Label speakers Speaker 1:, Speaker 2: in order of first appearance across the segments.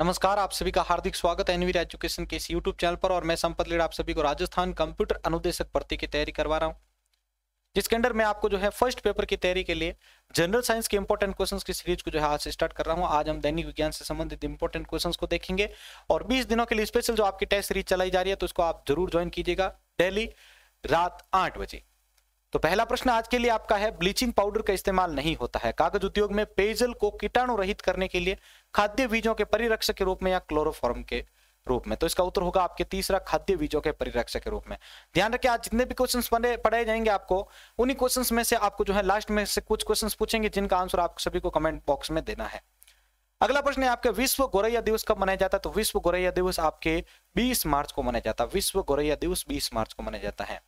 Speaker 1: नमस्कार, आप सभी का हार्दिक स्वागत है एनवीर एजुकेशन के इस यूट्यूब चैनल पर। और मैं संपत लीड आप सभी को राजस्थान कंप्यूटर अनुदेशक भर्ती की तैयारी करवा रहा हूं, जिसके अंदर मैं आपको जो है फर्स्ट पेपर की तैयारी के लिए जनरल साइंस के इंपॉर्टेंट क्वेश्चंस की सीरीज को जो है आज से स्टार्ट कर रहा हूं। आज हम दैनिक विज्ञान से संबंधित इंपॉर्टेंट क्वेश्चंस को देखेंगे और 20 दिनों के लिए स्पेशल जो आपकी टेस्ट सीरीज चलाई जा रही है, तो इसको आप जरूर ज्वाइन कीजिएगा डेली रात 8 बजे। तो पहला प्रश्न आज के लिए आपका है, ब्लीचिंग पाउडर का इस्तेमाल नहीं होता है कागज उद्योग में पेयजल को कीटाणु रहित करने के लिए खाद्य बीजों के परिरक्षक के रूप में या क्लोरोफॉर्म के रूप में। तो इसका उत्तर होगा आपके तीसरा, खाद्य बीजों के परिरक्षक के रूप में। ध्यान रखिए, आज जितने भी क्वेश्चंस पढ़ाए जाएंगे आपको, उन्हीं क्वेश्चंस में से आपको जो है लास्ट में से कुछ क्वेश्चंस पूछेंगे जिनका आंसर आप सभी को कमेंट बॉक्स में देना है। अगला प्रश्न है आपका, विश्व गोरैया दिवस कब मनाया जाता है? तो विश्व गोरैया दिवस आपके 20 मार्च को मनाया जाता है। विश्व गोरैया दिवस 20 मार्च को मनाया जाता है।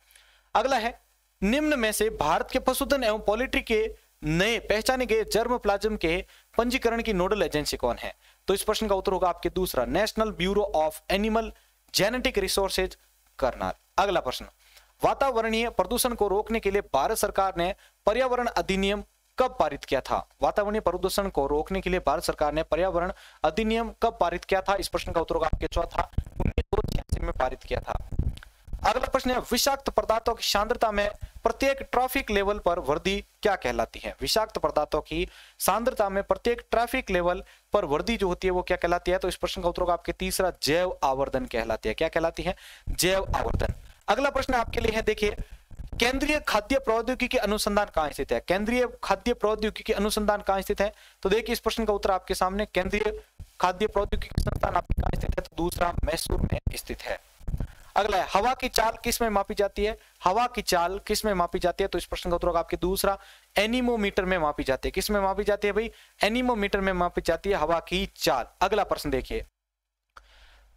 Speaker 1: अगला है, निम्न में से भारत के पशुधन एवं पोल्ट्री के नए पहचाने गए जर्म प्लाज्म के पंजीकरण की नोडल एजेंसी कौन है? तो इस प्रश्न का उत्तर होगा आपके दूसरा, national bureau of animal genetic resources Karnal. अगला प्रश्न, वातावरणीय प्रदूषण को रोकने के लिए भारत सरकार ने पर्यावरण अधिनियम कब पारित किया था? वातावरणीय प्रदूषण को रोकने के लिए भारत सरकार ने पर्यावरण अधिनियम कब पारित किया था? इस प्रश्न का उत्तर होगा आपके चौथा, 1986 में पारित किया था। अगला प्रश्न है, विषाक्त पदार्थों की सांद्रता में प्रत्येक ट्रैफिक लेवल पर वृद्धि क्या कहलाती है? विषाक्त पदार्थों की सांद्रता में प्रत्येक ट्रैफिक लेवल पर वृद्धि जो होती है वो क्या कहलाती है? तो इस प्रश्न का उत्तर होगा आपके तीसरा, जैव आवर्धन कहलाती है। क्या कहलाती है? जैव आवर्धन। अगला प्रश्न आपके लिए है, देखिए, केंद्रीय खाद्य प्रौद्योगिकी अनुसंधान कहाँ स्थित है? केंद्रीय खाद्य प्रौद्योगिकी अनुसंधान कहाँ स्थित है? तो देखिए, इस प्रश्न का उत्तर आपके सामने, केंद्रीय खाद्य प्रौद्योगिकी संस्थान आपके कहाँ स्थित है? तो दूसरा, मैसूर में स्थित है। अगला है, हवा की चाल किस में मापी जाती है? हवा की चाल किस में मापी जाती है? तो इस प्रश्न का उत्तर होगा आपके दूसरा, एनीमोमीटर में मापी जाती है। किस में मापी जाती है भाई? एनीमोमीटर में मापी जाती है हवा की चाल। अगला प्रश्न देखिए,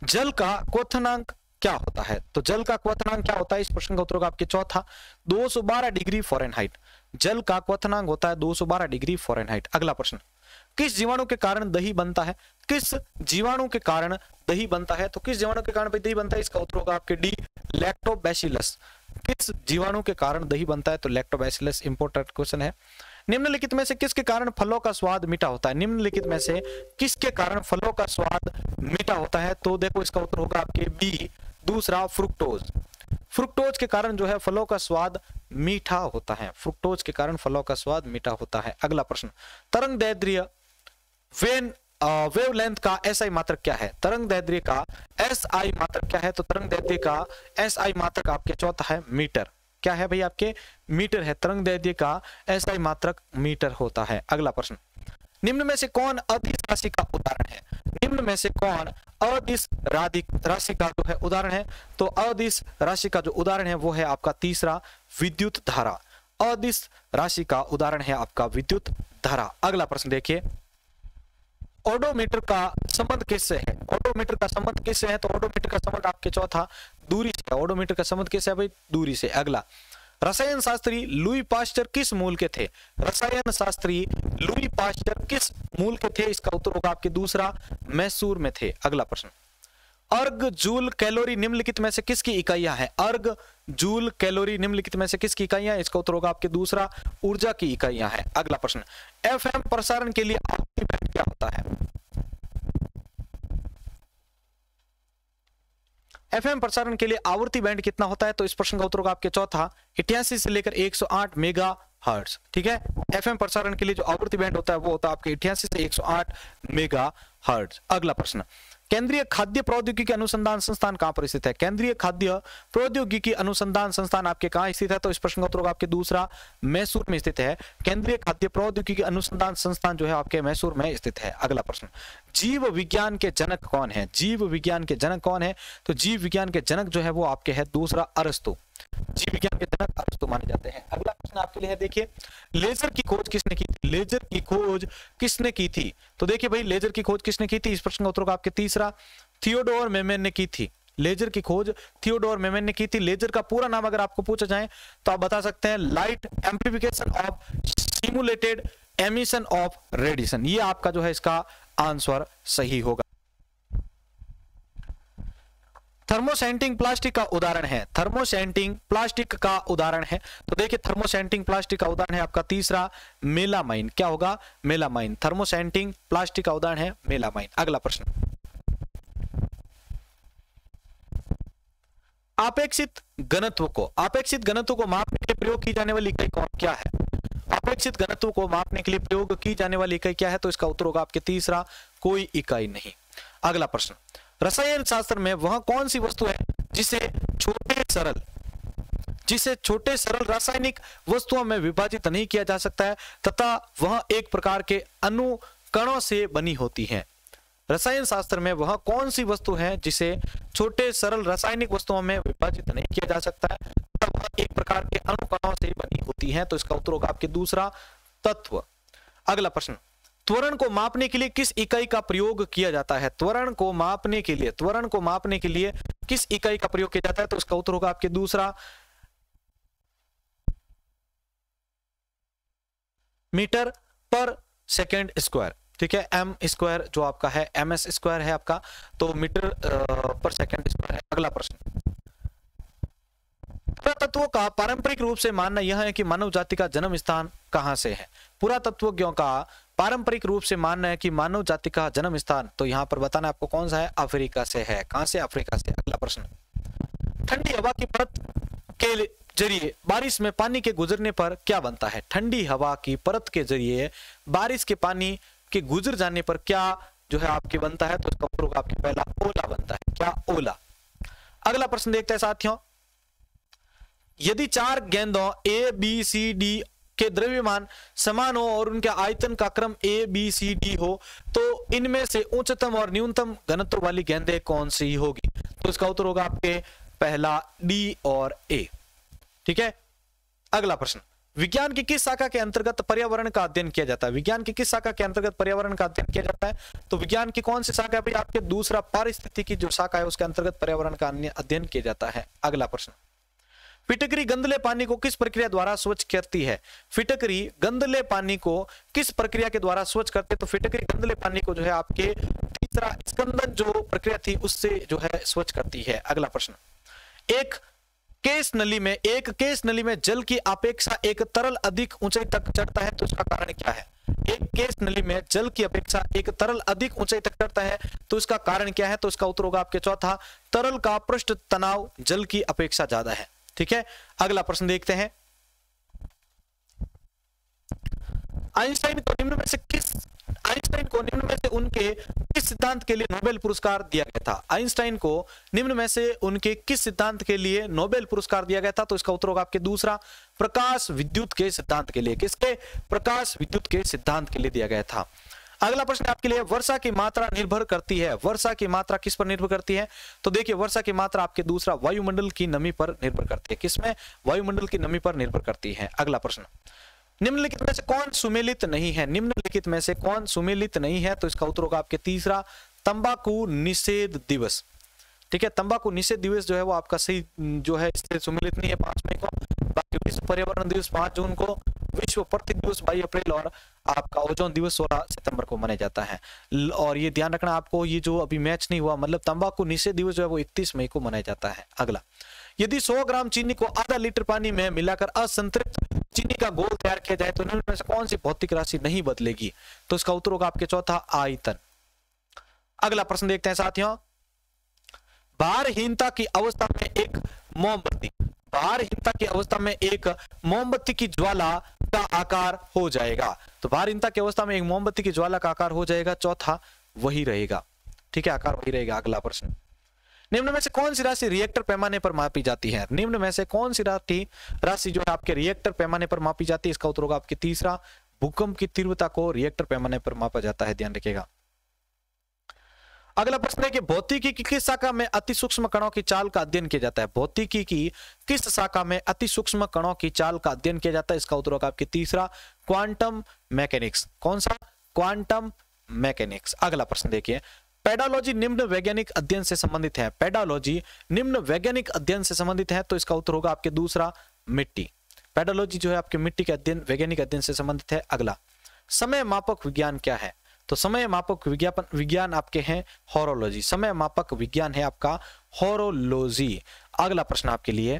Speaker 1: जल का क्वथनांक क्या होता है? तो जल का क्वथनांक क्या होता है? इस प्रश्न का उत्तर होगा आपके चौथा, 212 डिग्री फ़ारेनहाइट। जल का क्वथनांक होता है 212 डिग्री फ़ारेनहाइट। अगला प्रश्न, किस जीवाणु के कारण दही बनता है? किस जीवाणु के कारण दही बनता है? तो किस जीवाणु के कारण दही बनता है? इसका उत्तर होगा आपके डी, लैक्टोबैसिलस। किस जीवाणु के कारण दही बनता है? तो लैक्टोबैसिलस। इंपॉर्टेंट क्वेश्चन है। निम्नलिखित में से किसके कारण फलों का स्वाद मीठा होता है? निम्नलिखित में से किसके कारण फलों का स्वाद मीठा होता है? तो देखो, इसका उत्तर होगा आपके बी, दूसरा, फ्रुक्टोज। फ्रुक्टोज के कारण जो है फलों का स्वाद मीठा होता है। फ्रुक्टोज के कारण फलों का स्वाद मीठा होता है। अगला प्रश्न, तरंग दैर्ध्य वेवलेंथ का एसआई मात्रक क्या है? तरंग दैर्ध्य का एसआई मात्रक क्या है? तो तरंग दैर्ध्य का एसआई मात्रक आपके चौथा है, मीटर। क्या है भाई? आपके मीटर है। तरंग दैर्ध्य का एसआई मात्रक मीटर होता है। अगला प्रश्न, निम्न में से कौन अदिश राशि का उदाहरण है? निम्न में से कौन अदिश राशि का जो है उदाहरण है? तो अदिश राशि का जो उदाहरण है वो है आपका तीसरा, विद्युत धारा। अदिश राशि का उदाहरण है आपका विद्युत धारा। अगला प्रश्न देखिए, ओडोमीटर का संबंध किससे है? ओडोमीटर का संबंध किससे है? तो ओडोमीटर का संबंध आपके चौथा, दूरी से। ओडोमीटर का संबंध किससे है भाई? दूरी से। अगला, रसायन शास्त्री लुई पाश्चर किस मूल के थे? रसायन शास्त्री लुई पाश्चर किस मूल के थे? इसका उत्तर होगा आपके दूसरा, मैसूर में थे। अगला प्रश्न, अर्ग जूल कैलोरी निम्नलिखित में से किसकी इकाइयां हैं? अर्ग जूल कैलोरी निम्नलिखित में से किसकी इकाइयां हैं? इसका उत्तर होगा आपके दूसरा, ऊर्जा की इकाइयां हैं। अगला प्रश्न, एफएम प्रसारण के लिए आवृत्ति बैंड क्या होता है? एफएम प्रसारण के लिए आवृत्ति बैंड कितना होता है? तो इस प्रश्न का उत्तर होगा आपके चौथा, 88 से लेकर 108 मेगा हर्ट्ज। ठीक है, एफएम प्रसारण के लिए जो आवृत्ति बैंड होता है वो होता है आपके 88 से 108 मेगा हर्ट्ज। अगला प्रश्न, केंद्रीय खाद्य प्रौद्योगिकी अनुसंधान संस्थान कहां पर स्थित है? केंद्रीय खाद्य प्रौद्योगिकी अनुसंधान संस्थान आपके कहां स्थित है? तो इस प्रश्न का उत्तर होगा आपके दूसरा, मैसूर में स्थित है। केंद्रीय खाद्य प्रौद्योगिकी अनुसंधान संस्थान जो है आपके मैसूर में स्थित है। अगला प्रश्न, जीव विज्ञान के जनक कौन है? जीव विज्ञान के जनक कौन है? तो जीव विज्ञान के जनक जो है वो आपके है दूसरा, अरस्तु। जीव विज्ञान के जनक अरस्तु माने जाते हैं। अगला प्रश्न आपके लिए है, देखिए, लेजर की खोज किसने की थी? लेजर की खोज किसने की थी? तो देखिए भाई, लेजर की खोज किसने की थी? इस प्रश्न का उत्तर होगा आपके तीसरा, थियोडोर मेमन ने की थी। लेजर की खोज थियोडोर मेमन ने की थी। लेजर का पूरा नाम अगर आपको पूछा जाए तो आप बता सकते हैं, light amplification of simulated emission of radiation. ये आपका जो है इसका आंसर सही होगा। थर्मोसेंटिंग प्लास्टिक का उदाहरण है। थर्मोसेंटिंग प्लास्टिक का उदाहरण है। तो देखिए, थर्मोसेंटिंग प्लास्टिक का उदाहरण है आपका तीसरा, मेलामाइन। क्या होगा? मेलामाइन। थर्मोसेंटिंग प्लास्टिक का उदाहरण है मेलामाइन। अगला प्रश्न, अपेक्षित घनत्व को मापने के लिए प्रयोग की जाने वाली इकाई कौन क्या है? अपेक्षित घनत्व को मापने के लिए प्रयोग की जाने वाली इकाई क्या है? तो इसका उत्तर होगा आपके तीसरा, कोई इकाई नहीं। अगला प्रश्न, रसायन शास्त्र में वह कौन सी वस्तु है जिसे छोटे सरल रासायनिक वस्तुओं में विभाजित नहीं किया जा सकता है तथा वह एक प्रकार के अणु कणों से बनी होती है? रसायन शास्त्र में वह कौन सी वस्तु है जिसे छोटे सरल रासायनिक वस्तुओं में विभाजित नहीं किया जा सकता है तथा वह एक प्रकार के अणु कणों से बनी होती है? तो इसका उत्तर होगा आपके दूसरा, तत्व। अगला प्रश्न, त्वरण को मापने के लिए किस इकाई का प्रयोग किया जाता है? त्वरण को मापने के लिए किस इकाई का प्रयोग किया जाता है? तो इसका उत्तर होगा आपके दूसरा, मीटर पर सेकेंड स्क्वायर। ठीक है, एम स्क्वायर जो आपका है एमएस स्क्वायर है आपका, तो मीटर पर सेकेंड स्क्वायर है। अगला प्रश्न, पुरातत्वों का पारंपरिक रूप से मानना यह है कि मानव जाति का जन्म स्थान कहां से है? पुरातत्वज्ञों का पारंपरिक रूप से मानना है कि मानव जाति का जन्म स्थान, तो यहां पर बताना आपको कौन सा है? अफ्रीका से है। कहां से? अफ्रीका से। अगला प्रश्न, ठंडी हवा की परत के जरिए बारिश में पानी के गुजरने पर क्या बनता है? ठंडी हवा की परत के जरिए बारिश के पानी के गुजर जाने पर क्या जो है आपके बनता है? तो इसका उत्तर होगा आपके पहला, ओला बनता है। क्या? ओला। अगला प्रश्न देखते हैं साथियों, यदि 4 गेंदों ए बी सी डी के द्रव्यमान समान हो और उनके आयतन का क्रम ए बी सी डी हो तो इनमें से उच्चतम और न्यूनतम घनत्व वाली गेंदें कौन सी होगी? तो इसका उत्तर होगा आपके पहला, डी और ए। ठीक है। अगला प्रश्न, विज्ञान की किस शाखा के अंतर्गत पर्यावरण का अध्ययन किया जाता है? विज्ञान की किस शाखा के अंतर्गत पर्यावरण का अध्ययन किया जाता है? तो विज्ञान की कौन सी शाखा है भाई? आपके दूसरा, पारिस्थितिकी जो शाखा है उसके अंतर्गत पर्यावरण का अध्ययन किया जाता है। अगला प्रश्न, फिटकरी गंदले पानी को किस प्रक्रिया द्वारा स्वच्छ करती है? फिटकरी गंदले पानी को किस प्रक्रिया के द्वारा स्वच्छ करते? तो फिटकरी गंदले पानी को जो है आपके तीसरा, स्कंदन जो प्रक्रिया थी उससे जो है स्वच्छ करती है। अगला प्रश्न, एक केस नली में जल की अपेक्षा एक तरल अधिक ऊंचाई तक चढ़ता है, तो इसका कारण क्या है? एक केस नली में जल की अपेक्षा एक तरल अधिक ऊंचाई तक चढ़ता है, तो इसका कारण क्या है? तो इसका उत्तर होगा आपके चौथा, तरल का पृष्ठ तनाव जल की अपेक्षा ज्यादा है। ठीक है। अगला प्रश्न देखते हैं, आइंस्टाइन को निम्न में से उनके किस सिद्धांत के लिए नोबेल पुरस्कार दिया गया था? आइंस्टाइन को निम्न में से उनके किस सिद्धांत के लिए नोबेल पुरस्कार दिया गया था? तो इसका उत्तर होगा आपके दूसरा, प्रकाश विद्युत के सिद्धांत के लिए। किसके? प्रकाश विद्युत के सिद्धांत के लिए दिया गया था। अगला प्रश्न आपके लिए, वर्षा की मात्रा निर्भर करती है। वर्षा की मात्रा किस पर निर्भर करती है? तो देखिए, वर्षा की मात्रा आपके दूसरा, वायुमंडल की नमी पर निर्भर करती है। किसमें? वायुमंडल की नमी पर निर्भर करती है। अगला प्रश्न, निम्नलिखित में से कौन सुमेलित नहीं है? निम्नलिखित में से कौन सुमेलित नहीं है? तो इसका उत्तर होगा आपके तीसरा, तंबाकू निषेध दिवस। ठीक है, तंबाकू निषेध दिवस जो है वो आपका सही जो है इससे सुमेलित नहीं है 5 मई को। बाकी विश्व पर्यावरण दिवस 5 जून को, विश्व पृथ्वी दिवस 22 अप्रैल और आपका ओजोन दिवस 16 सितंबर को मनाया जाता है। और ये ध्यान रखना आपको, ये जो अभी मैच नहीं हुआ, मतलब तंबाकू निषेध दिवस जो है वो 31 मई को मनाया जाता है। अगला, यदि 100 ग्राम चीनी को आधा लीटर पानी में मिलाकर असंतृप्त चीनी का घोल तैयार किया जाए तो निम्न में से कौन सी भौतिक राशि नहीं बदलेगी? तो इसका उत्तर होगा आपके चौथा, आयतन। अगला प्रश्न देखते हैं साथियों, भारहीनता की अवस्था में एक मोमबत्ती की ज्वाला का आकार हो जाएगा। तो भारहीनता की अवस्था में एक मोमबत्ती की ज्वाला का आकार हो जाएगा, चौथा वही रहेगा। ठीक है, आकार वही रहेगा। अगला प्रश्न, निम्न में से कौन सी राशि रिएक्टर पैमाने पर मापी जाती है? निम्न में से कौन सी राशि जो है आपके रिएक्टर पैमाने पर मापी जाती है? इसका उत्तर होगा आपके तीसरा, भूकंप की तीव्रता को रिएक्टर पैमाने पर मापा जाता है, ध्यान रखिएगा। अगला प्रश्न है कि भौतिकी की किस शाखा में अति सूक्ष्म कणों की चाल का अध्ययन किया जाता है? भौतिकी की किस शाखा में अति सूक्ष्म कणों की चाल का अध्ययन किया जाता है? इसका उत्तर होगा आपके तीसरा, क्वांटम मैकेनिक्स। कौन सा? Quantum mechanics. अगला प्रश्न देखिए, पेडोलॉजी निम्न वैज्ञानिक अध्ययन से संबंधित है। पेडोलॉजी निम्न वैज्ञानिक अध्ययन से संबंधित है, तो इसका उत्तर होगा आपके दूसरा, मिट्टी। पेडोलॉजी जो है आपके मिट्टी के अध्ययन, वैज्ञानिक अध्ययन से संबंधित है। अगला, समय मापक विज्ञान क्या है? तो समय मापक विज्ञान आपके हैं होरोलॉजी। समय मापक विज्ञान है आपका होरोलॉजी। अगला प्रश्न आपके लिए,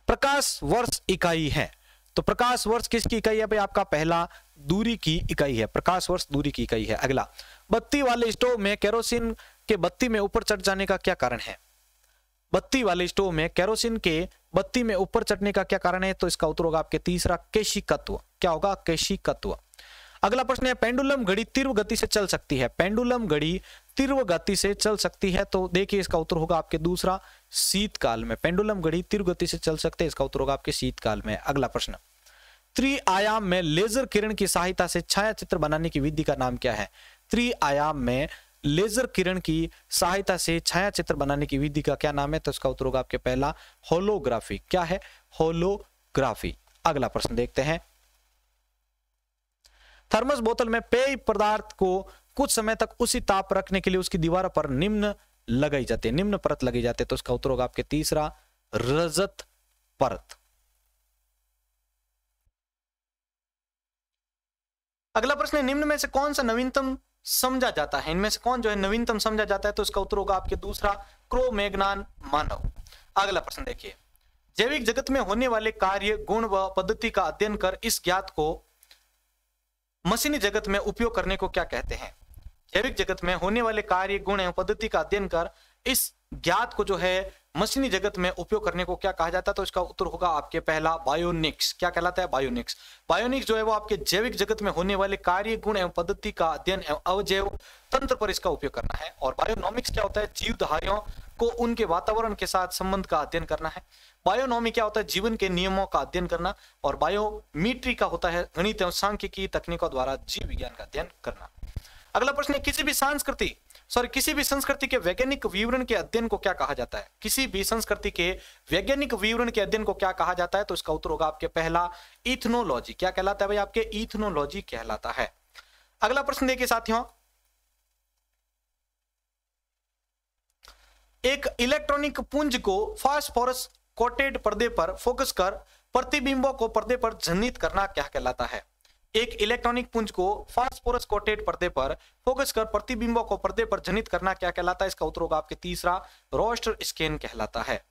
Speaker 1: प्रकाश वर्ष इकाई है। तो प्रकाश वर्ष किसकी इकाई है भाई? आपका पहला, दूरी की इकाई है। प्रकाश वर्ष दूरी की इकाई है। अगला, बत्ती वाले स्टोव में केरोसिन के बत्ती में ऊपर चढ़ जाने का क्या कारण है? बत्ती वाले स्टोव में केरोसिन के बत्ती में ऊपर चढ़ने का क्या कारण है? तो इसका उत्तर होगा आपके तीसरा, केशिकत्व। क्या होगा? केशिकत्व। अगला प्रश्न है, पेंडुलम घड़ी तीव्र गति से चल सकती है? पेंडुलम घड़ी तीव्र गति से चल सकती है, तो देखिए इसका उत्तर होगा आपके दूसरा, शीतकाल में। पेंडुलम घड़ी तीव्र गति से चल सकते हैं, इसका उत्तर होगा आपके शीतकाल में। अगला प्रश्न, त्रिआयाम में लेजर किरण की सहायता से छायाचित्र बनाने की विधि का नाम क्या है? त्रिआयाम में लेजर किरण की सहायता से छायाचित्र बनाने की विधि का क्या नाम है? तो इसका उत्तर होगा आपके पहला, होलोग्राफी। क्या है? होलोग्राफी। अगला प्रश्न देखते हैं, थर्मस बोतल में पेय पदार्थ को कुछ समय तक उसी ताप रखने के लिए उसकी दीवार पर निम्न लगाई जाती है, निम्न परत लगी जाती है, तो इसका उत्तर होगा आपके तीसरा, रजत परत। अगला प्रश्न है, निम्न में से कौन सा नवीनतम समझा जाता है? इनमें से कौन जो है नवीनतम समझा जाता है? तो इसका उत्तर होगा आपके दूसरा, क्रो-मैग्नन मानव। अगला प्रश्न देखिए, जैविक जगत में होने वाले कार्य, गुण व पद्धति का अध्ययन कर इस ज्ञात को मशीनी जगत में उपयोग करने को क्या कहते हैं? जैविक जगत में होने वाले कार्य, गुण एवं पद्धति का अध्ययन कर इस ज्ञात को जो है मशीनी जगत में उपयोग करने को क्या कहा जाता है? तो इसका उत्तर होगा आपके पहला, बायोनिक्स। क्या कहलाता है? बायोनिक्स। बायोनिक्स जो है वो आपके जैविक जगत में होने वाले कार्य, गुण एवं पद्धति का अध्ययन एवं अवजैव तंत्र पर इसका उपयोग करना है। और बायोनॉमिक्स क्या होता है? जीवधारियों को उनके वातावरण के साथ संबंध का अध्ययन करना है। बायोनॉमी क्या होता है? जीवन के नियमों का अध्ययन करना। और बायोमीट्री का होता है गणित एवं सांख्यिकी तकनीकों द्वारा जीव विज्ञान का अध्ययन करना। अगला प्रश्न है, किसी भी संस्कृति के वैज्ञानिक विवरण के अध्ययन को क्या कहा जाता है? किसी भी संस्कृति के वैज्ञानिक विवरण के अध्ययन को क्या कहा जाता है? तो इसका उत्तर होगा आपके पहला, इथनोलॉजी। क्या कहलाता है भाई? आपके इथनोलॉजी कहलाता है। अगला प्रश्न देखिए साथियों, एक इलेक्ट्रॉनिक पुंज को फास्फोरस कोटेड पर्दे पर फोकस कर प्रतिबिंबों को पर्दे पर जनित करना क्या कहलाता है? एक इलेक्ट्रॉनिक पुंज को फास्फोरस कोटेड पर्दे पर फोकस कर प्रतिबिंबों को पर्दे पर जनित करना क्या कहलाता है? इसका उत्तर होगा आपके तीसरा, रोस्टर स्कैन कहलाता है।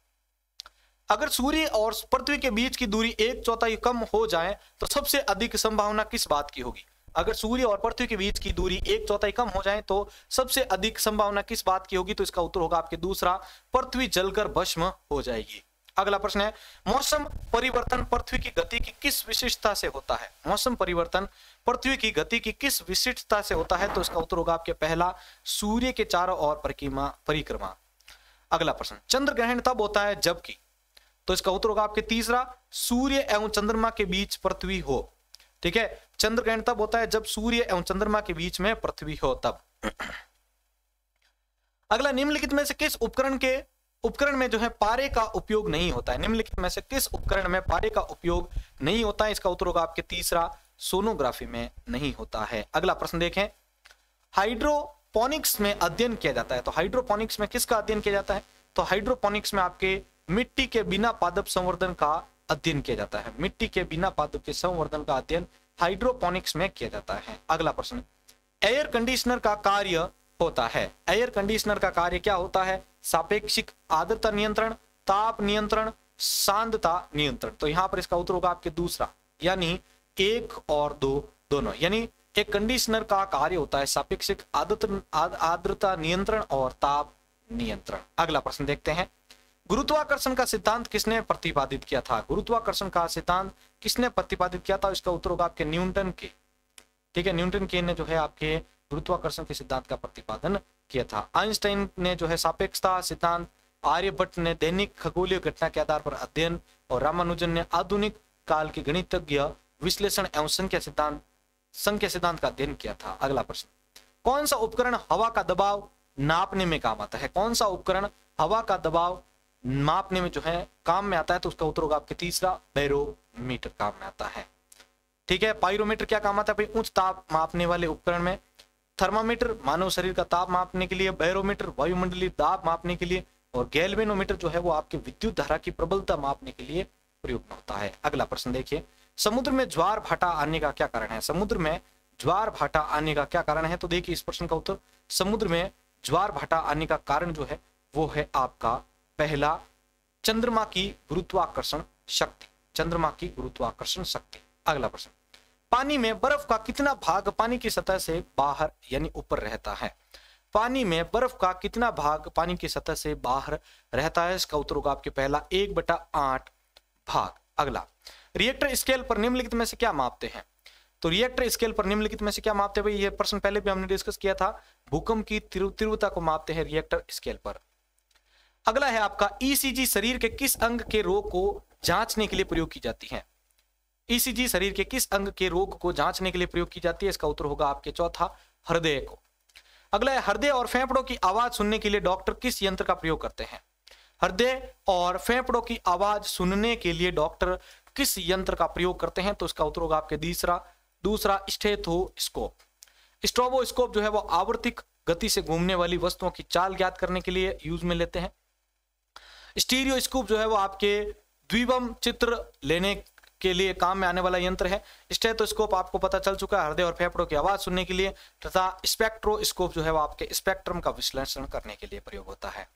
Speaker 1: अगर सूर्य और पृथ्वी के बीच की दूरी 1/4 कम हो जाए तो सबसे अधिक संभावना किस बात की होगी? अगर सूर्य और पृथ्वी के बीच की दूरी 1/4 कम हो जाए तो सबसे अधिक संभावना किस बात की होगी? तो इसका उत्तर होगा आपके दूसरा, पृथ्वी जलकर भस्म हो जाएगी। अगला प्रश्न है, मौसम परिवर्तन पृथ्वी की गति की किस विशिष्टता से होता है? मौसम परिवर्तन पृथ्वी की गति की किस विशिष्टता से होता है? तो इसका उत्तर होगा आपके पहला, सूर्य के चारों ओर परिक्रमा। अगला प्रश्न, चंद्र ग्रहण तब होता है जबकि? तो इसका उत्तर होगा आपके तीसरा, सूर्य एवं चंद्रमा के बीच पृथ्वी हो। ठीक है, चंद्र ग्रहण तब होता है जब सूर्य एवं चंद्रमा के बीच में पृथ्वी हो तब। अगला, निम्नलिखित में से किस उपकरण में जो है पारे का उपयोग नहीं होता है? निम्नलिखित में से किस उपकरण में पारे का उपयोग नहीं होता है? इसका उत्तर होगा आपके तीसरा, सोनोग्राफी में नहीं होता है। अगला प्रश्न देखें, हाइड्रोपोनिक्स में अध्ययन किया जाता है, तो हाइड्रोपोनिक्स में किसका अध्ययन किया जाता है? तो हाइड्रोपोनिक्स में आपके मिट्टी के बिना पादप संवर्धन का अध्ययन किया जाता है। मिट्टी के बिना पादप के संवर्धन का अध्ययन हाइड्रोपोनिक्स में किया जाता है। अगला प्रश्न, एयर कंडीशनर का कार्य होता है। एयर कंडीशनर का कार्य क्या होता है? सापेक्षिक आर्द्रता नियंत्रण, ताप नियंत्रण, सांद्रता नियंत्रण। तो यहां पर इसका उत्तर होगा आपके दूसरा, यानी 1 और 2 दोनों। यानी एक कंडीशनर का कार्य होता है सापेक्षिक आर्द्रता नियंत्रण और ताप नियंत्रण। अगला प्रश्न देखते हैं, गुरुत्वाकर्षण का सिद्धांत किसने प्रतिपादित किया था? गुरुत्वाकर्षण का सिद्धांत किसने प्रतिपादित किया था? इसका उत्तर होगा आपके न्यूटन के। ठीक है, न्यूटन के ने जो है आपके गुरुत्वाकर्षण के सिद्धांत का प्रतिपादन किया था। आइंस्टाइन ने जो है सापेक्षता सिद्धांत, आर्यभट्ट ने दैनिक खगोलीय घटना के आधार पर अध्ययन, और रामानुजन ने आधुनिक काल के गणितज्ञ विश्लेषण एवं संख्या सिद्धांत का अध्ययन किया था। अगला प्रश्न, कौन सा उपकरण हवा का दबाव नापने में काम आता है? कौन सा उपकरण हवा का दबाव मापने में जो है काम में आता है? तो उसका उत्तर होगा आपके तीसरा, बैरोमीटर काम में आता है। ठीक है, पाइरोमीटर क्या काम आता है भाई? उच्च ताप मापने वाले उपकरण में। थर्मामीटर मानव शरीर का ताप मापने के लिए, बैरोमीटर वायुमंडलीय दाब मापने के लिए, और गैल्वेनोमीटर जो है वो आपके विद्युत धारा की प्रबलता मापने के लिए प्रयोग में होता है। अगला प्रश्न देखिए, समुद्र में ज्वार भाटा आने का क्या कारण है? समुद्र में ज्वार भाटा आने का क्या कारण है? तो देखिए इस प्रश्न का उत्तर, समुद्र में ज्वार भाटा आने का कारण जो है वो है आपका पहला, चंद्रमा की गुरुत्वाकर्षण शक्ति। चंद्रमा की गुरुत्वाकर्षण शक्ति। अगला प्रश्न, पानी में बर्फ का कितना भाग पानी की सतह से बाहर यानी ऊपर रहता है? पानी में बर्फ का कितना भाग पानी की सतह से बाहर रहता है? इसका उत्तर होगा आपके पहला 1/8 भाग। अगला, रिएक्टर स्केल पर निम्नलिखित में से क्या मापते हैं? तो रिएक्टर स्केल पर निम्नलिखित में से क्या मापते हैं भाई? ये प्रश्न पहले भी हमने डिस्कस किया था। भूकंप की तीव्रता को मापते हैं रिएक्टर स्केल पर। अगला है आपका ईसीजी शरीर के किस अंग के रोग को जांचने के लिए प्रयोग की जाती है? ईसीजी शरीर के किस अंग के रोग को जांचने के लिए प्रयोग की जाती है? इसका उत्तर होगा आपके चौथा हृदय को। अगला है हृदय और फेफड़ों की आवाज सुनने के लिए डॉक्टर किस यंत्र का प्रयोग करते हैं? हृदय और फेफड़ों की आवाज सुनने के लिए डॉक्टर किस यंत्र का प्रयोग करते हैं? तो इसका उत्तर होगा आपके दूसरा स्टेथोस्कोप। स्ट्रोबोस्कोप जो है वो आवर्तिक गति से घूमने वाली वस्तुओं की चाल ज्ञात करने के लिए यूज में लेते हैं। स्टीरियोस्कोप जो है वो आपके द्विबम चित्र लेने के लिए काम में आने वाला यंत्र है। स्टेथोस्कोप आपको पता चल चुका है हृदय और फेफड़ों की आवाज सुनने के लिए, तथा स्पेक्ट्रोस्कोप जो है वो आपके स्पेक्ट्रम का विश्लेषण करने के लिए प्रयोग होता है।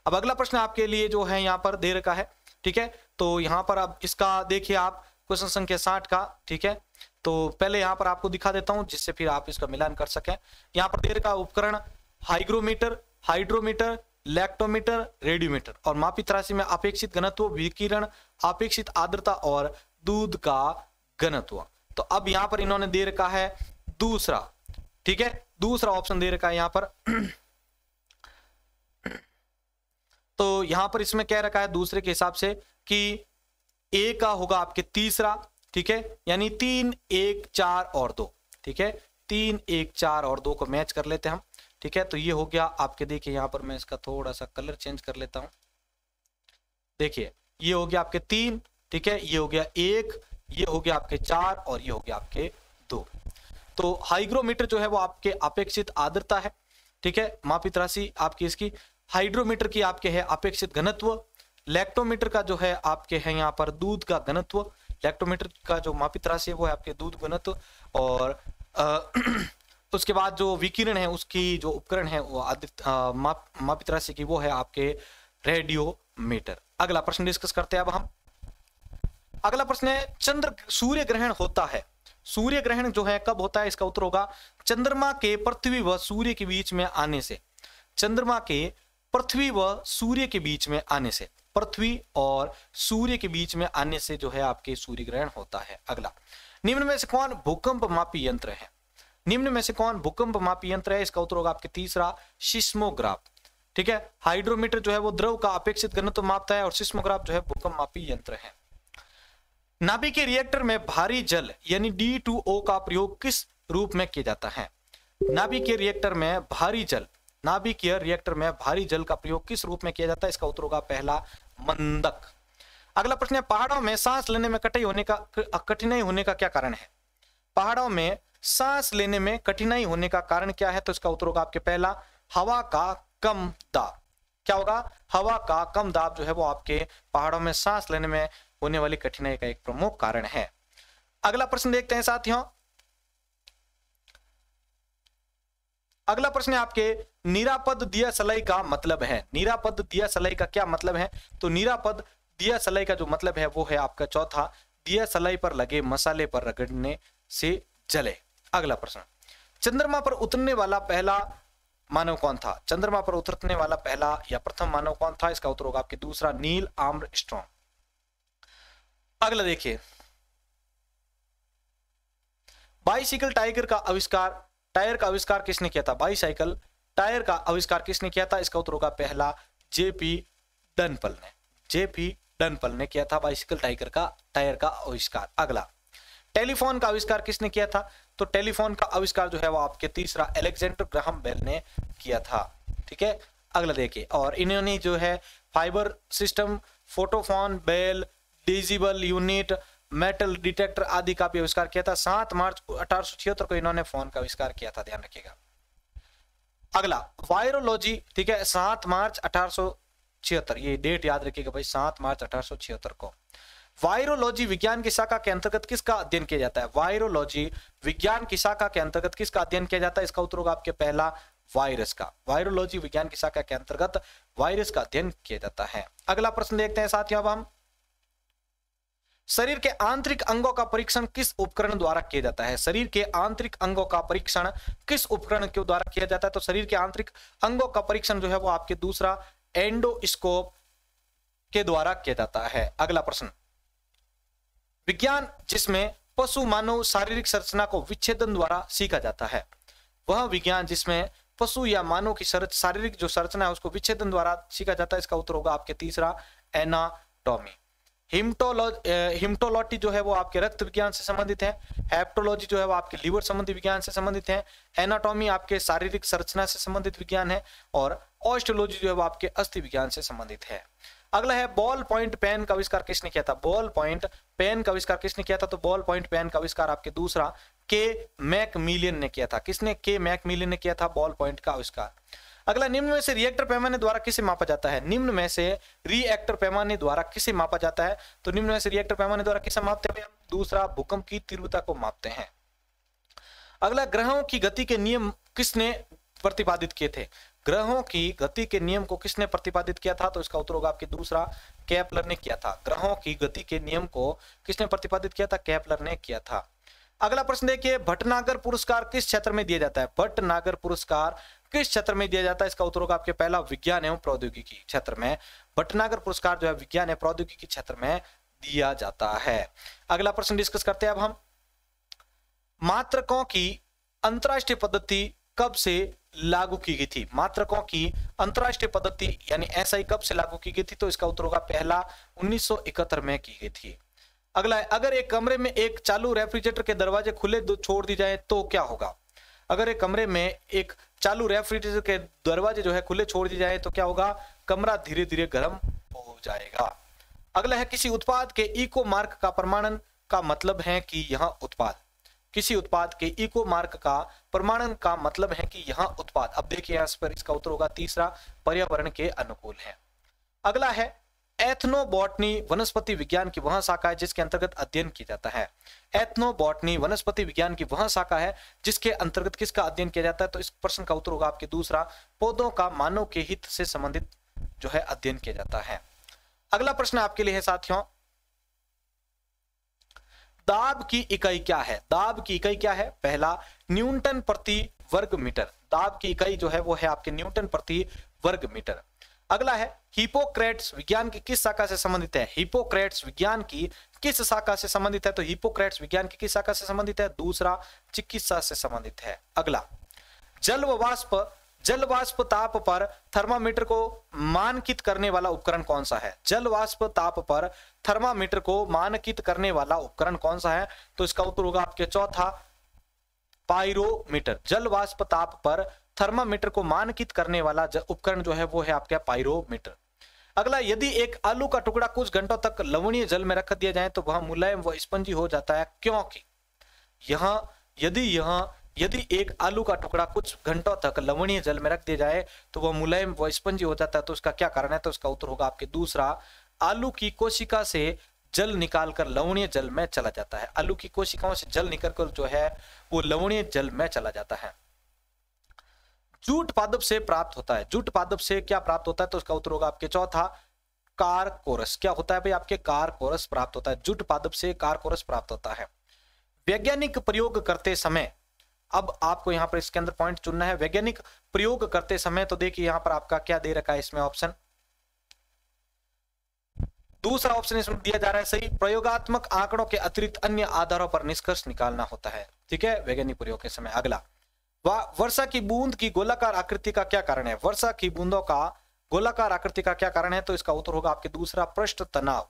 Speaker 1: अब अगला प्रश्न आपके लिए जो है यहाँ पर दे रखा है, ठीक है। तो यहाँ पर अब इसका देखिए आप क्वेश्चन संख्या 60 का, ठीक है। तो पहले यहाँ पर आपको दिखा देता हूं जिससे फिर आप इसका मिलान कर सकें। यहाँ पर दे रखा उपकरण हाइग्रोमीटर, हाइड्रोमीटर, लैक्टोमीटर, रेडियोमीटर, और मापित राशि में अपेक्षित घनत्व, विकिरण, अपेक्षित आर्द्रता और दूध का घनत्व। तो अब यहाँ पर इन्होंने दे रखा है दूसरा, ठीक है, दूसरा ऑप्शन दे रखा है यहाँ पर। तो यहां पर इसमें कह रखा है दूसरे के हिसाब से कि ए का होगा आपके तीसरा, ठीक है, यानी 3, 1, 4 और 2, ठीक है, 3, 1, 4 और 2 को मैच कर लेते हैं हम, ठीक है। तो ये हो गया आपके, देखिए यहां पर मैं इसका थोड़ा सा कलर चेंज कर लेता हूं। देखिए ये हो गया आपके 3, ठीक है, ये हो गया 1, ये हो गया आपके 4 और ये हो गया आपके 2। तो हाइग्रोमीटर जो है वो आपके अपेक्षित आर्द्रता है, ठीक है, मापित राशि आपकी इसकी। हाइड्रोमीटर की आपके है अपेक्षित घनत्व। लैक्टोमीटर का जो है आपके है यहाँ पर दूध का घनत्व। लैक्टोमीटर का जो मापित राशि है वो है आपके दूध घनत्व। और उसके बाद जो विकिरण है उसकी जो उपकरण है वो मापित राशि की वो है आपके रेडियोमीटर। अगला प्रश्न डिस्कस करते हैं अब हम। अगला प्रश्न है सूर्य ग्रहण होता है। सूर्य ग्रहण जो है कब होता है? इसका उत्तर होगा चंद्रमा के पृथ्वी व सूर्य के बीच में आने से। चंद्रमा के पृथ्वी व सूर्य के बीच में आने से, पृथ्वी और सूर्य के बीच में आने से जो है आपके सूर्य ग्रहण होता है। अगला, निम्न में से कौन भूकंप मापी यंत्र है? निम्न में से कौन भूकंप मापी यंत्र है? इसका उत्तर होगा आपके तीसरा सिस्मोग्राफ, ठीक है। हाइड्रोमीटर जो है वो द्रव का अपेक्षित घनत्व मापता है और सिस्मोग्राफ जो है भूकंप मापी यंत्र है। नाभिकीय रिएक्टर में भारी जल यानी D2O का प्रयोग किस रूप में किया जाता है? नाभिकीय रिएक्टर में भारी जल, नाभिकीय रिएक्टर में भारी जल का प्रयोग किस रूप में किया जाता है? इसका उत्तर होगा पहला मंदक। अगला प्रश्न है पहाड़ों में सांस लेने में कठिनाई होने का क्या कारण है? पहाड़ों में सांस लेने में कठिनाई होने का कारण क्या है? तो इसका उत्तर होगा आपके पहला हवा का कम दाब। क्या होगा? हवा का कम दाब जो है वो आपके पहाड़ों में सांस लेने में होने वाली कठिनाई का एक प्रमुख कारण है। अगला प्रश्न देखते हैं साथियों। अगला प्रश्न है आपके निरापद दिया सलाई का मतलब है। निरापद दिया सलाई का क्या मतलब है? तो निरापद दिया सलाई का जो मतलब है वो है आपका चौथा, दिया सलाई पर लगे मसाले पर रगड़ने से जले। अगला प्रश्न, चंद्रमा पर उतरने वाला पहला मानव कौन था? चंद्रमा पर उतरने वाला पहला या प्रथम मानव कौन था? इसका उत्तर होगा आपके दूसरा नील आर्मस्ट्रॉन्ग। अगला देखिए, बाइसिकल टायर का आविष्कार किसने किया था? बाइसाइकिल टायर का आविष्कार किसने किया था? इसका उत्तर होगा पहला जेपी डनपल ने किया था बाइसिकल टायर का आविष्कार। अगला, टेलीफोन का आविष्कार किसने किया था? तो टेलीफोन का आविष्कार जो है वो आपके तीसरा अलेक्जेंडर ग्राहम बेल ने किया था, ठीक है। अगला देखिए, और इन्होंने जो है fibre system, photophone, bell, decibel unit, metal detector आदि का भी आविष्कार किया था। 7 मार्च 1876 को इन्होंने फोन का आविष्कार किया था, ध्यान रखिएगा। अगला, वायरोलॉजी, ठीक है, 7 मार्च 1876, ये डेट याद रखिएगा भाई, 7 मार्च 1876 को। वायरोलॉजी विज्ञान की शाखा के अंतर्गत किसका अध्ययन किया जाता है? वायरोलॉजी विज्ञान की शाखा के अंतर्गत किसका अध्ययन किया जाता है? इसका उत्तर होगा आपके पहला वायरस का। वायरोलॉजी विज्ञान की शाखा के अंतर्गत वायरस का अध्ययन किया जाता है। अगला प्रश्न देखते हैं साथियों अब हम। शरीर के आंतरिक अंगों का परीक्षण किस उपकरण द्वारा किया जाता है? शरीर के आंतरिक अंगों का परीक्षण किस उपकरण के द्वारा किया जाता है? तो शरीर के आंतरिक अंगों का परीक्षण जो है वो आपके दूसरा एंडोस्कोप के द्वारा किया जाता है। अगला प्रश्न, विज्ञान जिसमें पशु मानव शारीरिक संरचना को विच्छेदन द्वारा सीखा जाता है, वह विज्ञान जिसमें पशु या मानव की शारीरिक जो संरचना है उसको विच्छेदन द्वारा सीखा जाता है, इसका उत्तर होगा आपके तीसरा एनाटॉमी। हिम्टोलॉजी जो है वो आपके रक्त विज्ञान से संबंधित है। हेप्टोलॉजी जो है वो आपके लीवर संबंधी विज्ञान से संबंधित है। एनाटॉमी आपके शारीरिक संरचना से संबंधित विज्ञान है और ऑस्टियोलॉजी जो है वो आपके अस्थि विज्ञान से संबंधित है। अगला है, बॉल पॉइंट पेन का आविष्कार किसने किया था? बॉल पॉइंट पेन का आविष्कार किसने किया था? तो बॉल पॉइंट पेन का आविष्कार आपके दूसरा के मैकमिलियन ने किया था। किसने? के मैकमिलियन ने किया था बॉल पॉइंट का आविष्कार। अगला, निम्न में से रिएक्टर पैमाने द्वारा किसे मापा जाता है? निम्न में से रिएक्टर पैमाने द्वारा किसे मापा जाता है? तो निम्न में से रिएक्टर पैमाने द्वारा किसे मापते हैं? दूसरा भूकंप की तीव्रता को मापते हैं। अगला, ग्रहों की गति के नियम किसने प्रतिपादित किए थे? ग्रहों की गति के नियम को किसने प्रतिपादित किया था? तो इसका उत्तर होगा आपके दूसरा केपलर ने किया था। ग्रहों की गति के नियम को किसने प्रतिपादित किया था? केपलर ने किया था। अगला प्रश्न देखिए, भटनागर पुरस्कार किस क्षेत्र में दिया जाता है? भटनागर पुरस्कार किस क्षेत्र में दिया जाता है? इसका उत्तर होगा आपके पहला विज्ञान एवं प्रौद्योगिकी क्षेत्र में भटनागर पुरस्कार जो है विज्ञान एवं प्रौद्योगिकी क्षेत्र में दिया जाता है। अगला प्रश्न डिस्कस करते हैं अब हम, मात्रकों की अंतरराष्ट्रीय पद्धति कब से लागू की गई थी? मात्रकों की अंतरराष्ट्रीय पद्धति यानी एसआई कब से लागू की गई थी? तो इसका उत्तर होगा पहला 1971 में की गई थी। अगला है, अगर एक कमरे में एक चालू रेफ्रिजरेटर के दरवाजे खुले छोड़ दी जाए तो क्या होगा? अगर एक कमरे में एक चालू रेफ्रिजरेटर के दरवाजे जो है खुले छोड़ दिए जाए तो क्या होगा? कमरा धीरे धीरे गर्म हो जाएगा। अगला है, किसी उत्पाद के इको मार्क का प्रमाणन का मतलब है कि यह उत्पाद, किसी उत्पाद के इको मार्क का प्रमाणन का मतलब है कि यह उत्पाद, अब देखिए यहां पर इसका उत्तर होगा तीसरा पर्यावरण के अनुकूल है। अगला है, एथनोबॉटनी वनस्पति विज्ञान की वह शाखा है जिसके अंतर्गत अध्ययन किया जाता है। एथनोबॉटनी वनस्पति विज्ञान की वह शाखा है जिसके अंतर्गत किसका अध्ययन किया जाता है? तो इस प्रश्न का उत्तर होगा आपके दूसरा पौधों का मानव के हित से संबंधित जो है अध्ययन किया जाता है। अगला प्रश्न आपके लिए है साथियों, दाब की इकाई क्या है? दाब की इकाई क्या है? पहला न्यूटन प्रति वर्ग मीटर। दाब की इकाई जो है वो है आपके न्यूटन प्रति वर्ग मीटर। अगला है, हिपोक्रेट्स विज्ञान की किस शाखा से संबंधित है? हिपोक्रेट्स विज्ञान की किस शाखा से संबंधित है? तो हिपोक्रेट्स विज्ञान की किस शाखा से संबंधित है? दूसरा चिकित्सा से संबंधित है। अगला, जल वाष्प ताप पर थर्मामीटर को मानकित करने वाला उपकरण कौन सा है? जल वाष्प ताप पर थर्मामीटर को मानकित करने वाला उपकरण कौन सा है? तो इसका उत्तर होगा आपके चौथा पाइरोमीटर। जल वाष्प ताप पर थर्मामीटर को मानकित करने वाला उपकरण जो है वो है आपका पाइरोमीटर। अगला, यदि एक आलू का टुकड़ा कुछ घंटों तक लवणीय जल में रख दिया जाए तो वह मुलायम व स्पंजी हो जाता है, क्योंकि यदि एक आलू का टुकड़ा कुछ घंटों तक लवणीय जल में रख दिया जाए तो वह मुलायम व स्पंजी हो जाता है, तो उसका क्या कारण है? तो इसका उत्तर होगा आपके दूसरा, आलू की कोशिका से जल निकालकर लवणीय जल में चला जाता है। आलू की कोशिकाओं से जल निकलकर जो है वो लवणीय जल में चला जाता है। जूट पादप से प्राप्त होता है। जूट पादप से क्या प्राप्त होता है? तो उसका उत्तर होगा आपके चौथा कारकोरस। क्या होता है भाई? आपके कारकोरस प्राप्त होता है। जूट पादप से कारकोरस प्राप्त होता है। वैज्ञानिक प्रयोग करते समय, अब आपको यहां पर इसके अंदर पॉइंट चुनना है। वैज्ञानिक प्रयोग करते समय तो देखिए यहां पर आपका क्या दे रखा है इसमें ऑप्शन, दूसरा ऑप्शन इसमें दिया जा रहा है सही, प्रयोगात्मक आंकड़ों के अतिरिक्त अन्य आधारों पर निष्कर्ष निकालना होता है। ठीक है, वैज्ञानिक प्रयोग के समय। अगला, वर्षा की बूंद की गोलाकार आकृति का क्या कारण है? वर्षा की बूंदों का गोलाकार आकृति का क्या कारण है? तो इसका उत्तर होगा आपके दूसरा पृष्ठ तनाव।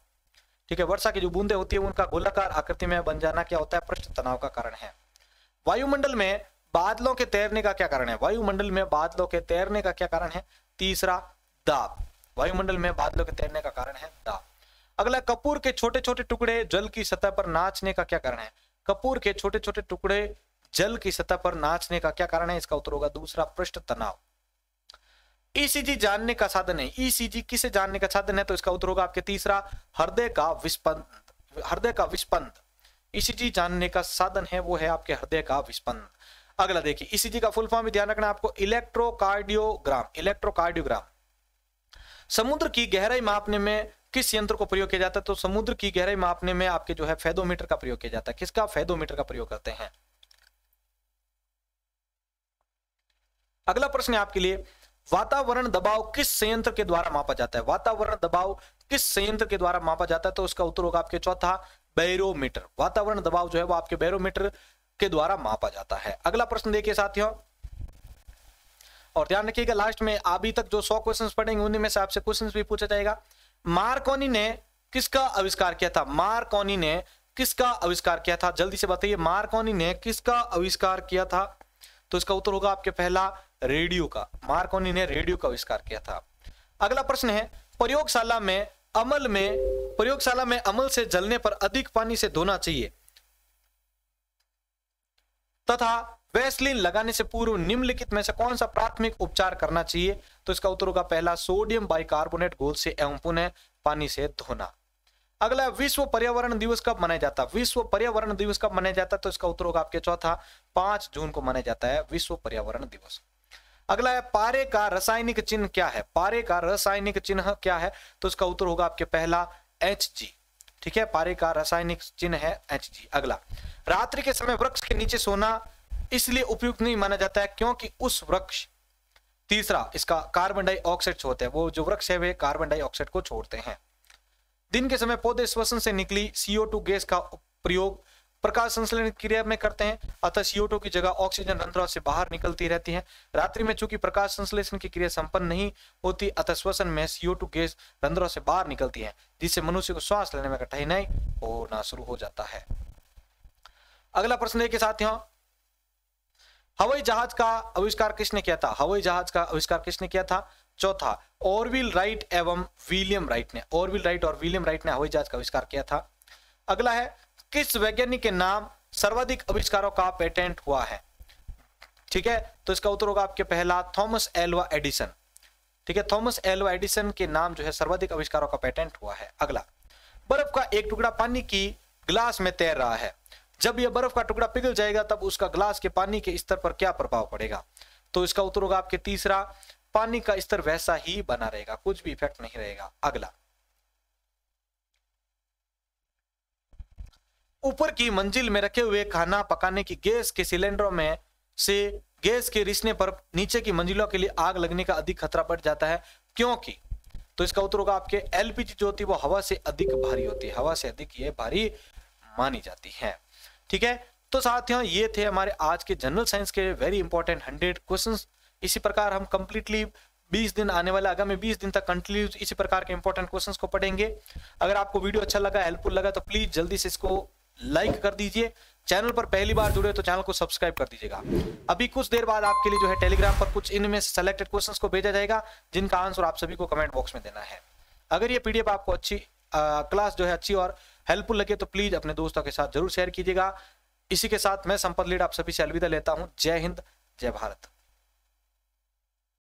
Speaker 1: ठीक है, वर्षा की जो बूंदें होती है उनका गोलाकार आकृति में बन जाना क्या होता है? पृष्ठ तनाव का कारण है। वायुमंडल में बादलों के तैरने का क्या कारण है? वायुमंडल में बादलों के तैरने का क्या कारण है? तीसरा दाब। वायुमंडल में बादलों के तैरने का कारण है दाब। अगला, कपूर के छोटे छोटे टुकड़े जल की सतह पर नाचने का क्या कारण है? कपूर के छोटे छोटे टुकड़े जल की सतह पर नाचने का क्या कारण है? इसका उत्तर होगा दूसरा पृष्ठ तनाव। ईसीजी जानने का साधन है। ईसीजी किसे जानने का साधन है? तो इसका उत्तर होगा आपके तीसरा हृदय का विस्पंद। हृदय का विस्पंद ईसीजी जानने का साधन है, वो है आपके हृदय का विस्पंद। अगला देखिए, ईसीजी का फुल फॉर्म भी ध्यान रखना आपको, इलेक्ट्रोकार्डियोग्राम। इलेक्ट्रोकार्डियोग्राम समुद्र की गहराई मापने में किस यंत्र को प्रयोग किया जाता है? तो समुद्र की गहराई मापने में आपके जो है फेदोमीटर का प्रयोग किया जाता है। किसका? फेदोमीटर का प्रयोग करते हैं। अगला प्रश्न है आपके लिए, वातावरण दबाव किस संयंत्र के द्वारा मापा जाता है? वातावरण दबाव किस संयंत्र के द्वारा मापा जाता है? तो उसका उत्तर होगा आपके चौथा, बैरोमीटर। वातावरण दबाव जो है वो आपके बैरोमीटर के द्वारा मापा जाता है। अगला प्रश्न देखिए साथियों, और ध्यान रखिएगा लास्ट में अभी तक जो 100 क्वेश्चंस पढ़ेंगे उनमें से आपसे क्वेश्चंस भी पूछा जाएगा। मार्कोनी ने किसका आविष्कार किया था? मार्कोनी ने किसका आविष्कार किया था? जल्दी से बताइए, मार्कोनी ने किसका आविष्कार किया था? तो इसका उत्तर होगा आपके पहला, रेडियो का। मार्कोनी ने रेडियो का आविष्कार किया था। अगला प्रश्न है, प्रयोगशाला में अमल से जलने पर अधिक पानी से धोना चाहिए तथा वैसलीन लगाने से पूर्व निम्नलिखित में से कौन सा प्राथमिक उपचार करना चाहिए? तो इसका उत्तर होगा पहला, सोडियम बाइकार्बोनेट घोल से एवं पुनः पानी से धोना। अगला, विश्व पर्यावरण दिवस कब मनाया जाता है? विश्व पर्यावरण दिवस कब मनाया जाता है? तो इसका उत्तर होगा आपके चौथा, 5 जून को मनाया जाता है विश्व पर्यावरण दिवस। अगला है, पारे का रासायनिक चिन्ह क्या है? पारे का रासायनिक चिन्ह क्या है? तो इसका उत्तर होगा आपके पहला, Hg। ठीक है, पारे का रासायनिक चिन्ह है Hg। अगला, रात्रि के समय वृक्ष के नीचे सोना इसलिए उपयुक्त नहीं माना जाता है क्योंकि उस वृक्ष, तीसरा इसका कार्बन डाइऑक्साइड छोड़ते हैं, वो जो वृक्ष है वे कार्बन डाइऑक्साइड को छोड़ते हैं। दिन के समय पौधे श्वसन से निकली CO2 गैस का प्रयोग प्रकाश संश्लेषण क्रिया में करते हैं, अतः CO2 की जगह ऑक्सीजन रंध्रों से बाहर निकलती रहती है। रात्रि में चूंकि प्रकाश संश्लेषण की क्रिया संपन्न नहीं होती, अतः श्वसन में CO2 गैस रंध्रों से बाहर निकलती है, जिससे मनुष्य को श्वास लेने में कठिनाई होना शुरू हो जाता है। अगला प्रश्न देखिए साथियों, हवाई जहाज का आविष्कार किसने किया था? हवाई जहाज का आविष्कार किसने किया था? चौथा, ऑरविल राइट एवं विलियम राइट ने। ऑरविल राइट और विलियम राइट ने हवाई जहाज का आविष्कार किया था। अगला है, किस वैज्ञानिक के नाम सर्वाधिक आविष्कारों का पेटेंट हुआ है? ठीक है, तो इसका उत्तर होगा आपके पहला, थॉमस एल्वा एडिसन। ठीक है, थॉमस एल्वा एडिसन के नाम जो है सर्वाधिक आविष्कारों का पेटेंट हुआ है। अगला, बर्फ का एक टुकड़ा पानी की ग्लास में तैर रहा है, जब यह बर्फ का टुकड़ा पिघल जाएगा तब उसका ग्लास के पानी के स्तर पर क्या प्रभाव पड़ेगा? तो इसका उत्तर होगा आपके तीसरा, पानी का स्तर वैसा ही बना रहेगा, कुछ भी इफेक्ट नहीं रहेगा। अगला, ऊपर की मंजिल में रखे हुए खाना पकाने की गैस के सिलेंडरों में से गैस के रिसने पर नीचे की मंजिलों के लिए आग लगने का अधिक खतरा बढ़ जाता है, क्योंकि? तो इसका उत्तर होगा आपके LPG जो होती है वो हवा से अधिक भारी होती है, हवा से अधिक ये भारी मानी जाती है। ठीक है, तो साथियों ये थे हमारे आज के जनरल साइंस के वेरी इंपॉर्टेंट 100 क्वेश्चंस। इसी प्रकार हम कंप्लीटली 20 दिन आने वाले आगामी 20 दिन तक कंटिन्यूस इसी प्रकार के इंपॉर्टेंट क्वेश्चंस को पढ़ेंगे। अगर आपको वीडियो अच्छा लगा, हेल्पफुल लगा, तो प्लीज जल्दी से इसको लाइक कर दीजिए। चैनल पर पहली बार जुड़े तो चैनल को सब्सक्राइब कर दीजिएगा। अभी कुछ देर बाद आपके लिए जो है टेलीग्राम पर कुछ इनमें सेलेक्टेड क्वेश्चंस को भेजा जाएगा, जिनका आंसर आप सभी को कमेंट बॉक्स में देना है। अगर ये PDF आपको अच्छी क्लास जो है अच्छी और हेल्पफुल लगे तो प्लीज अपने दोस्तों के साथ जरूर शेयर कीजिएगा। इसी के साथ मैं संपत लीड आप सभी से अलविदा लेता हूं। जय हिंद, जय भारत।